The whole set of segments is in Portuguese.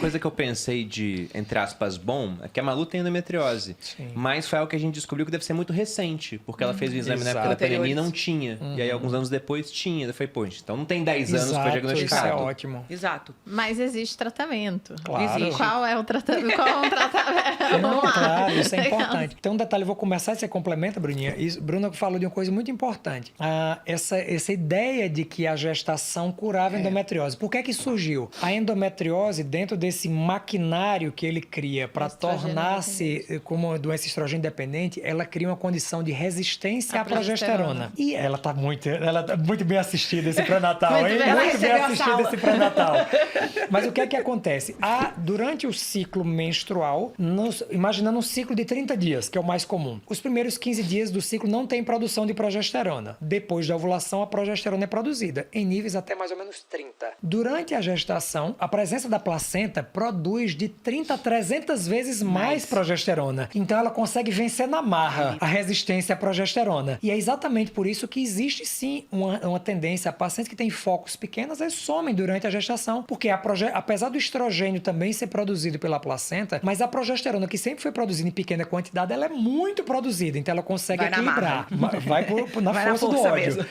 coisa que eu pensei de, entre aspas, bom, é que a Malu tem endometriose. Sim. Mas foi algo que a gente descobriu que deve ser muito recente, porque ela fez o exame na época da pandemia e não tinha. E aí, alguns anos depois, tinha. Eu falei, pô, então não tem 10 anos que foi diagnosticado. Isso é ótimo. Exato. Mas existe tratamento. Claro. Existe. Qual é o tratamento? Não, claro, isso é importante. Então, um detalhe, eu vou começar, você complementa, Bruninha. Bruna falou de uma coisa muito importante. Essa ideia de que a gestação curava a endometriose. Por que surgiu? A endometriose, dentro desse maquinário que ele cria para tornar-se como uma doença estrogênio dependente, ela cria uma condição de resistência à progesterona. E ela tá muito bem assistida esse pré-natal, hein? Muito bem assistida esse pré-natal. Mas o que é que acontece? Durante o ciclo menstrual, imaginando um ciclo de 30 dias, que é o mais comum, os primeiros 15 dias do ciclo não tem produção de progesterona. Depois da ovulação, a progesterona é produzida, em níveis até mais ou menos 30. Durante a gestação, a presença da placenta produz de 30 a 300 vezes mais progesterona. Então, ela consegue vencer na marra a resistência à progesterona. E é exatamente por isso que existe, sim, uma tendência a pacientes que têm focos pequenos, eles somem durante a gestação, porque apesar do estrogênio também ser produzido pela placenta, mas a progesterona, que sempre foi produzida em pequena quantidade, ela é muito produzida, então ela consegue equilibrar. Vai na força do ódio.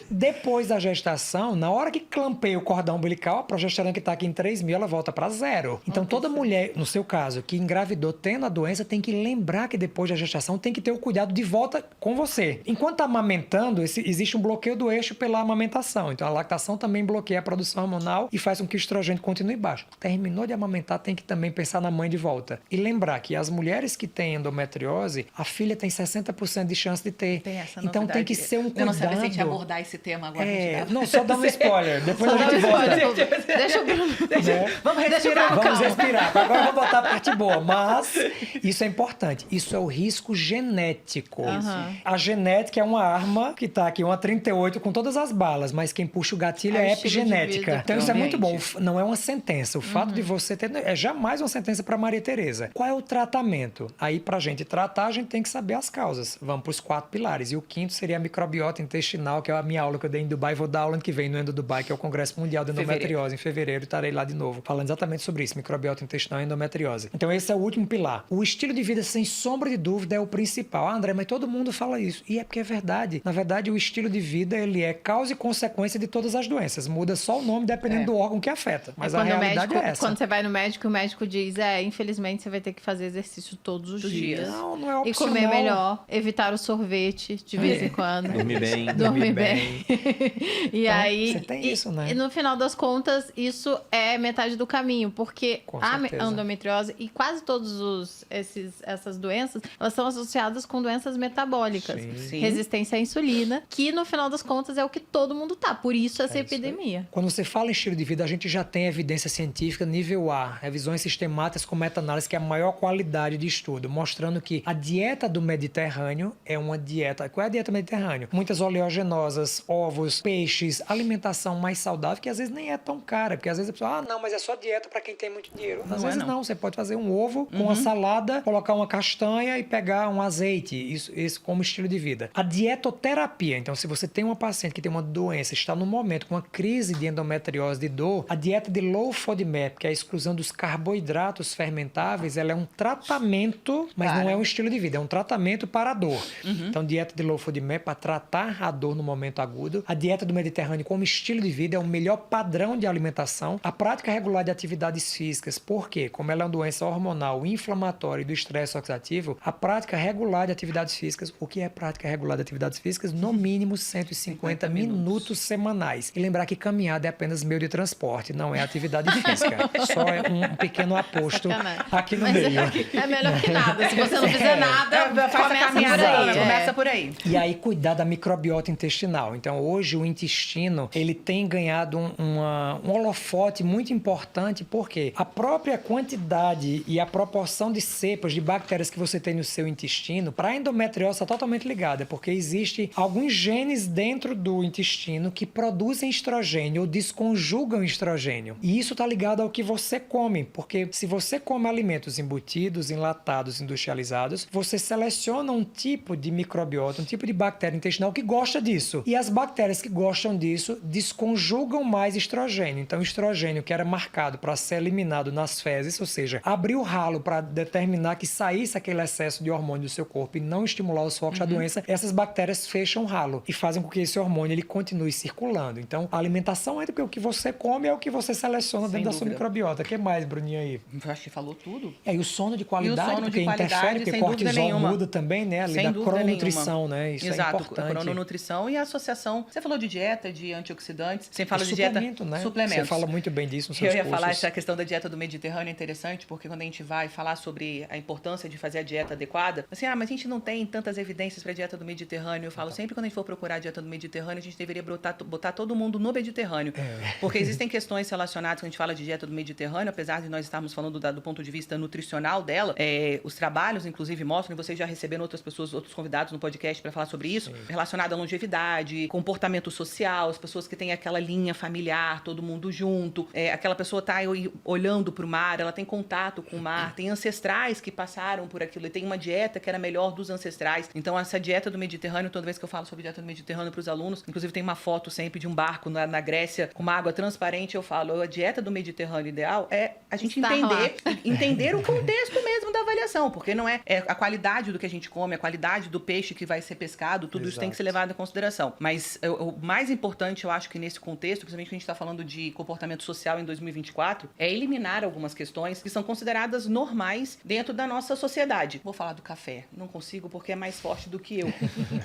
Depois da gestação, na hora que clampeia o cordão umbilical, a progesterona que está aqui em 3.000, ela volta para 0. Então, toda mulher, no seu caso, que engravidou tendo a doença, tem que lembrar que depois da gestação tem que ter o cuidado de volta com você. Enquanto está amamentando, existe um bloqueio do eixo pela amamentação. Então, a lactação também bloqueia a produção hormonal e faz com que o estrogênio continue baixo. Terminou de amamentar, tem que também pensar na mãe de volta. E lembrar que as mulheres que têm endometriose, a filha tem 60% de chance de ter. Então, tem que ser um cuidado. Eu não sabia se a gente ia abordar esse tema agora. Não, só dá um spoiler. Depois a gente volta. Deixa eu... Vamos respirar. Vamos respirar. Agora eu vou botar a parte boa. Mas isso é importante. Isso é o risco genético. A genética é uma arma que está aqui, uma 38 com todas as balas, mas quem puxa o gatilho é a epigenética. Então isso é muito bom. Não é uma sentença. O fato de você ter... É jamais uma sentença para Maria Tereza. Qual é o tratamento? Aí, para a gente tratar, a gente tem que saber as causas. Vamos para os 4 pilares. E o quinto seria a microbiota intestinal, que é a minha aula que eu dei em Dubai. Vou dar aula ano que vem no Endo Dubai, que é o Congresso Mundial de Endometriose. Em fevereiro, estarei lá de novo, falando exatamente sobre isso, microbiota intestinal e endometriose. Então, esse é o último pilar. O estilo de vida, sem sombra de dúvida, é o principal. André, mas todo mundo fala isso. E é porque é verdade. Na verdade, o estilo de vida, ele é causa e consequência de todas as doenças. Muda só o nome dependendo do órgão que afeta. Mas a realidade é essa. Quando você vai no médico, o médico diz, infelizmente, você vai ter que fazer exercício todos os dias. Não é opcional. E comer melhor, evitar o sorvete de vez em quando. Dormir bem. E então, aí... Você tem isso, né? E no final das contas, isso é metade do caminho, porque a endometriose e quase todas essas doenças, elas são associadas com doenças metabólicas. Sim. Resistência à insulina, que no final das contas é o que todo mundo tá. Por isso essa epidemia. Quando você fala em estilo de vida, a gente já tem evidência científica nível A, revisões sistemáticas com meta-análise, que é a maior qualidade de estudo, mostrando que a dieta do Mediterrâneo é uma dieta... Qual é a dieta mediterrânea? Muitas oleaginosas, ovos, peixes, alimentação mais saudável, que às vezes nem é tão cara, porque às vezes a pessoa, não, mas é só dieta para quem tem muito dinheiro. Às vezes não, você pode fazer um ovo com uma salada, colocar uma castanha e pegar um azeite, isso como estilo de vida. A dietoterapia, então se você tem uma paciente que tem uma doença, está no momento com uma crise de endometriose, de dor, a dieta de low FODMAP, que é a exclusão dos carboidratos fermentáveis, ela é um tratamento, mas não é um estilo de vida, é um tratamento para a dor. Então, dieta de low FODMAP para tratar a dor no momento agudo. A dieta do Mediterrâneo como estilo de vida é o melhor padrão de alimentação. A prática regular de atividades físicas, porque como ela é uma doença hormonal, inflamatória e do estresse oxidativo, a prática regular de atividades físicas, o que é prática regular de atividades físicas? No mínimo 150 minutos semanais. E lembrar que caminhada é apenas meio de transporte, não é atividade física. Só é um pequeno aposto aqui no meio. É melhor que nada. Se você não fizer nada, começa por aí. E aí, cuidar da microbiota intestinal. Então, hoje, o intestino, ele tem ganhado um holofote muito importante, porque a própria quantidade e a proporção de cepas de bactérias que você tem no seu intestino, para a endometriose, está totalmente ligada, porque existe alguns genes dentro do intestino que produzem estrogênio ou desconjugam estrogênio. E isso está ligado ao que você come, porque se você come alimentos embutidos, enlatados, industrializados, você seleciona um tipo de microbiota, um tipo de bactéria intestinal que gosta disso. E as bactérias que gostam disso desconjugam mais estrogênio. Então, o estrogênio que era marcado para célula eliminado nas fezes, ou seja, abrir o ralo para determinar que saísse aquele excesso de hormônio do seu corpo e não estimular os focos da doença, essas bactérias fecham o ralo e fazem com que esse hormônio ele continue circulando. Então, a alimentação entra porque o que você come é o que você seleciona dentro da sua microbiota. O que mais, Bruninha, aí? Eu acho que falou tudo. E o sono de qualidade, sono porque de qualidade, interfere, porque cortisol muda também, né? Ali da crononutrição, né? Isso Exato, é importante. a crononutrição e a associação. Você falou de dieta, de antioxidantes, você fala de suplemento, dieta, né? suplementos. Você fala muito bem disso nos seus Eu ia cursos. falar essa questão da dieta do Mediterrâneo é interessante, porque quando a gente vai falar sobre a importância de fazer a dieta adequada, assim, mas a gente não tem tantas evidências para a dieta do Mediterrâneo. Eu falo sempre quando a gente for procurar a dieta do Mediterrâneo, a gente deveria botar todo mundo no Mediterrâneo. Porque existem questões relacionadas, quando a gente fala de dieta do Mediterrâneo, apesar de nós estarmos falando do ponto de vista nutricional dela, os trabalhos, inclusive, mostram, e vocês já receberam outras pessoas, outros convidados no podcast para falar sobre isso, relacionado à longevidade, comportamento social, as pessoas que têm aquela linha familiar, todo mundo junto, aquela pessoa tá olhando para o mar, ela tem contato com o mar, tem ancestrais que passaram por aquilo, e tem uma dieta que era melhor dos ancestrais. Então, essa dieta do Mediterrâneo, toda vez que eu falo sobre dieta do Mediterrâneo para os alunos, inclusive tem uma foto sempre de um barco na Grécia com uma água transparente, eu falo, a dieta do Mediterrâneo ideal é a gente entender o contexto mesmo da avaliação, porque não é a qualidade do que a gente come, a qualidade do peixe que vai ser pescado, tudo isso tem que ser levado em consideração. Mas o mais importante, eu acho que nesse contexto, principalmente que a gente está falando de comportamento social em 2024, é eliminar algumas questões que são consideradas normais dentro da nossa sociedade. Vou falar do café. Não consigo porque é mais forte do que eu.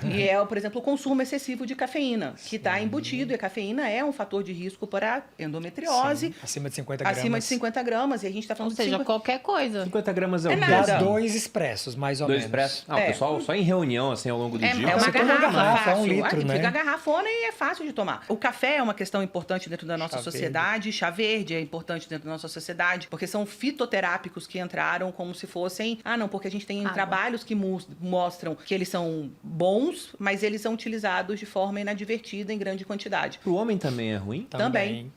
E por exemplo, o consumo excessivo de cafeína, que está embutido, e a cafeína é um fator de risco para endometriose. Sim, acima de 50 gramas. Acima de 50 gramas. E a gente está falando Ou seja, qualquer coisa. 50 gramas é o nada. Dá 2 expressos, mais ou menos. 2 expressos? Não, pessoal, só em reunião, assim, ao longo do dia. É uma Você toma uma garrafa, fácil. 1 litro, né? Fica garrafona e é fácil de tomar. O café é uma questão importante dentro da nossa sociedade. Chá verde é importante dentro da nossa sociedade, porque são fitoterápicos que entraram como se fossem... não, porque a gente tem trabalhos que mostram que eles são bons, mas eles são utilizados de forma inadvertida em grande quantidade. Pro homem também é ruim? Também.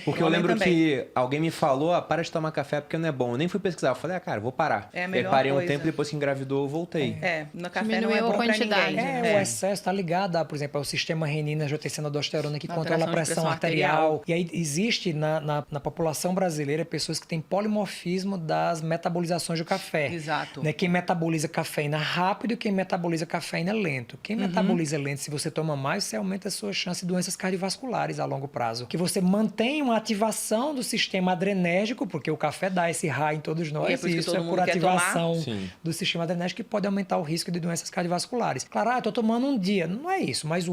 Porque eu lembro que alguém me falou, para de tomar café porque não é bom. Eu nem fui pesquisar. Eu falei, cara, vou parar. É a melhor parei coisa. um tempo, depois que engravidou, eu voltei. No café Diminuiu não é bom a quantidade. pra ninguém. O excesso está ligado, por exemplo, ao sistema renina-angiotensina-aldosterona que controla a Alteração de pressão arterial. E aí existe na população brasileira pessoas que têm polimorfismo das metabolizações do café. Exato. Né? Quem metaboliza cafeína rápido e quem metaboliza cafeína lento. Quem metaboliza lento, se você toma mais, você aumenta a sua chance de doenças cardiovasculares a longo prazo. Que você mantém uma ativação do sistema adrenérgico, porque o café dá esse high em todos nós, e isso é por ativação do sistema adrenérgico que pode aumentar o risco de doenças cardiovasculares. Claro, eu estou tomando um dia. Não é isso, mas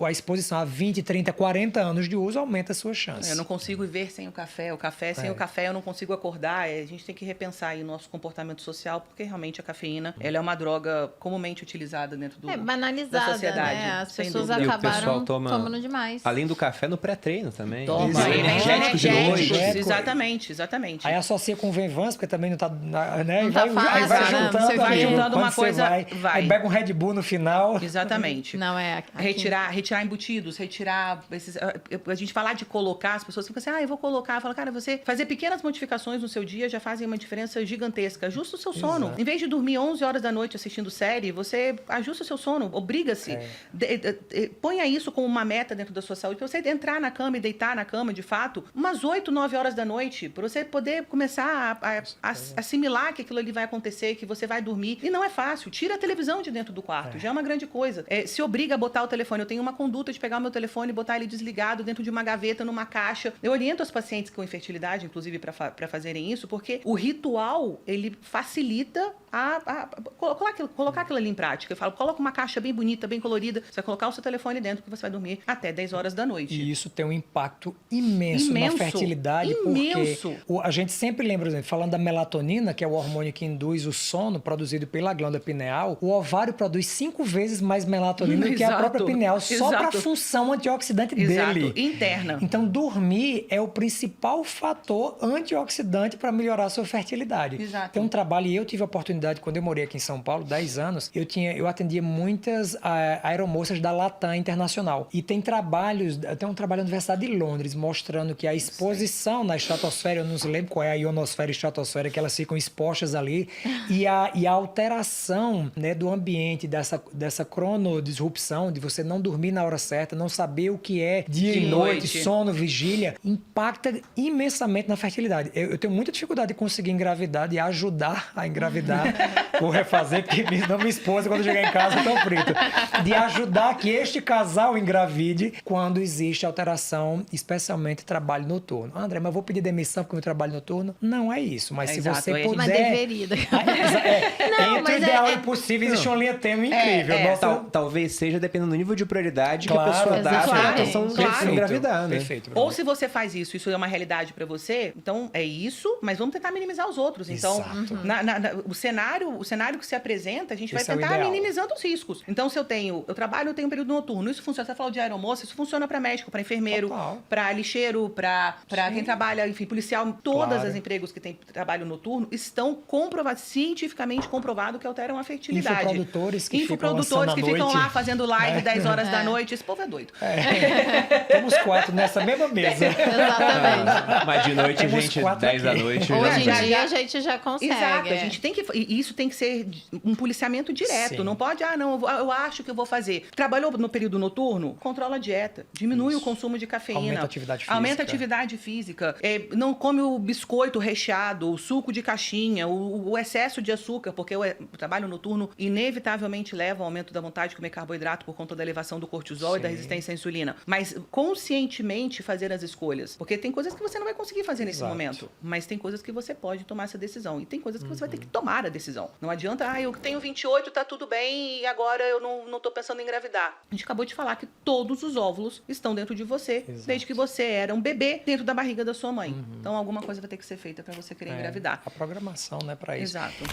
a exposição a 20, 30, 40 anos de uso aumenta a sua chance. Eu não consigo viver sem o café. Sem o café eu não consigo acordar. A gente tem que repensar aí o nosso comportamento social, porque realmente a cafeína ela é uma droga comumente utilizada dentro banalizada, da sociedade. Né? As pessoas dúvida. acabaram tomando demais. Além do café, no pré-treino também. Toma. Energéticos de noite. Exatamente. Aí associa com o Venvance, porque também não tá... Né? Não tá fácil, aí vai né? juntando, vai juntando uma coisa, vai. Aí pega um Red Bull no final. Exatamente. Não é retirar embutidos, retirar esses, a gente falar de colocar, as pessoas ficam assim, eu vou colocar. Eu falo, cara, você fazer pequenas modificações no seu dia já fazem uma diferença gigantesca. Ajusta o seu sono. Exato. Em vez de dormir 11 horas da noite assistindo série, você ajusta o seu sono, obriga-se. Ponha isso como uma meta dentro da sua saúde, para você entrar na cama e deitar na cama, de fato, umas 8, 9 horas da noite, para você poder começar a assimilar que aquilo ali vai acontecer, que você vai dormir. E não é fácil. Tira a televisão de dentro do quarto. Já é uma grande coisa. Se obriga a botar o telefone. Eu tenho uma conduta de pegar o meu telefone e botar ele desligado dentro de uma gaveta, numa caixa. Eu oriento as pacientes com infertilidade, inclusive, para fazerem isso, porque o ritual, ele facilita colocar aquilo ali em prática. Eu falo, coloca uma caixa bem bonita, bem colorida, você vai colocar o seu telefone dentro que você vai dormir até 10 horas da noite. E isso tem um impacto imenso na fertilidade, porque a gente sempre lembra, falando da melatonina, que é o hormônio que induz o sono, produzido pela glândula pineal, o ovário produz 5 vezes mais melatonina do que a própria pineal, só para a função antioxidante dele. Interna. Então, dormir é o principal fator antioxidante para melhorar a sua fertilidade. Exato. Tem um trabalho, e eu tive a oportunidade oportunidade, quando eu morei aqui em São Paulo, 10 anos, eu atendia muitas aeromoças da Latam Internacional. E tem um trabalho na Universidade de Londres, mostrando que a exposição na estratosfera, eu não lembro qual é a ionosfera e estratosfera, que elas ficam expostas ali, e a alteração, né, do ambiente, dessa cronodisrupção, de você não dormir na hora certa, não saber o que é dia e noite, sono, vigília, impacta imensamente na fertilidade. Eu tenho muita dificuldade de conseguir engravidar, de ajudar a engravidar. Vou refazer, porque não minha esposa, quando chegar em casa, eu tô frito. De ajudar que este casal engravide quando existe alteração, especialmente trabalho noturno. André, mas eu vou pedir demissão porque eu trabalho noturno? Não é isso, mas se você puder... Mas deveria. Entre o ideal e o possível, existe uma linha tênue incrível. Talvez seja dependendo do nível de prioridade que a Claro, pessoa dá exatamente. para a questão de engravidar, né? Perfeito. Ou se você faz isso é uma realidade pra você, então é isso, mas vamos tentar minimizar os outros. Então, o cenário que se apresenta, a gente vai tentar minimizando os riscos. Então, se eu trabalho, eu tenho um período noturno. Isso funciona, você falou de aeromoça, isso funciona pra médico, pra enfermeiro, pra lixeiro, pra quem trabalha, enfim, policial. Todos os empregos que têm trabalho noturno estão cientificamente comprovado que alteram a fertilidade. Infoprodutores que ficam lá fazendo live 10 horas da noite. Esse povo é doido. Temos 4 nessa mesma mesa. Exatamente. Mas de noite, gente, 10 da noite... Hoje em dia a gente já consegue. Exato, a gente tem que... E isso tem que ser um policiamento direto. Sim. Não pode, eu acho que eu vou fazer. Trabalhou no período noturno? Controla a dieta. Diminui o consumo de cafeína. Aumenta a atividade física. Não come o biscoito recheado, o suco de caixinha, o excesso de açúcar, porque o trabalho noturno inevitavelmente leva ao aumento da vontade de comer carboidrato por conta da elevação do cortisol e da resistência à insulina. Mas conscientemente fazer as escolhas. Porque tem coisas que você não vai conseguir fazer nesse momento. Mas tem coisas que você pode tomar essa decisão. E tem coisas que você vai ter que tomar a decisão. Não adianta, eu tenho 28, tá tudo bem e agora eu não tô pensando em engravidar. A gente acabou de falar que todos os óvulos estão dentro de você, desde que você era um bebê dentro da barriga da sua mãe. Então alguma coisa vai ter que ser feita para você querer engravidar. A programação, né, para isso. Exato.